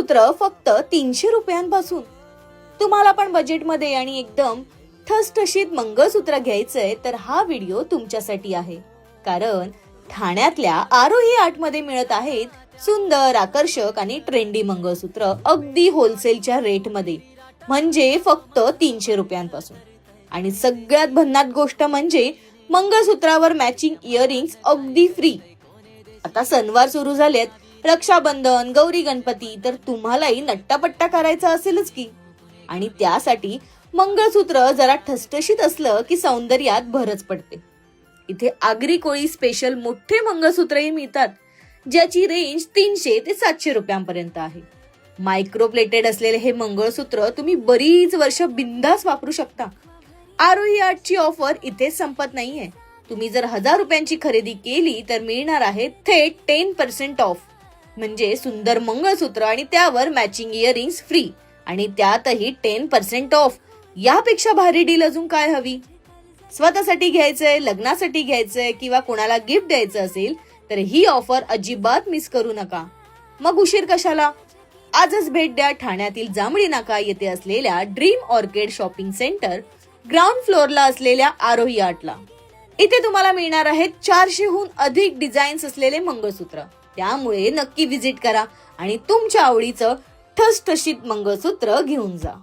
मंगळसूत्र फक्त 300 रुपयांपासून. तुम्हाला पण बजेटमध्ये आणि एकदम ठसठशीत मंगळसूत्र घ्यायचंय तर हा व्हिडिओ तुमच्यासाठी आहे. कारण ठाण्यातल्या आरोही आर्टमध्ये मिळत आहेत सुंदर, आकर्षक आणि ट्रेंडी मंगळसूत्र अगदी होलसेलच्या रेटमध्ये, म्हणजे फक्त 300 रुपयांपासून. आणि सगळ्यात भन्नाट गोष्ट म्हणजे मंगळसूत्रावर मॅचिंग इयरिंग्स अगदी फ्री. आता सणवार सुरू झालेत, रक्षाबंधन, गौरी गणपती, तर तुम्हालाही नट्टापट्टा करायचा असेलच की. आणि त्यासाठी मंगळसूत्र जरा ठसठशीत असलं की सौंदर्यात भरच पडते. इथे आगरी कोळी स्पेशल मोठे मंगळसूत्रही मिळतात, ज्याची रेंज 300 ते 700 रुपयांपर्यंत आहे. मायक्रो प्लेटेड असलेले हे मंगळसूत्र तुम्ही बरीच वर्ष बिंदास वापरू शकता. आरोही आर्टची ऑफर इथेच संपत नाहीये. तुम्ही जर 1000 रुपयांची खरेदी केली तर मिळणार आहे थेट 10% ऑफ, म्हणजे सुंदर मंगळसूत्र आणि त्यावर मॅचिंग इयरिंग्स फ्री, आणि त्यातही 10% ऑफ. यापेक्षा भारी डील अजून काय हवी? स्वतःसाठी घ्यायचंय, लग्नासाठी घ्यायचंय किंवा कोणाला गिफ्ट द्यायचं असेल तर ही ऑफर अजिबात मिस करू नका. मग उशीर कशाला? आजच भेट द्या ठाण्यातील जांभळी नाका येथे असलेल्या dream orchid shopping centre ground फ्लोअरला असलेल्या आरोही आर्टला. इथे तुम्हाला मिळणार आहेत 400हून अधिक डिझाईन्स असलेले मंगळसूत्र. त्यामुळे नक्की व्हिजिट करा आणि तुमच्या आवडीचं ठसठशीत मंगळसूत्र घेऊन जा.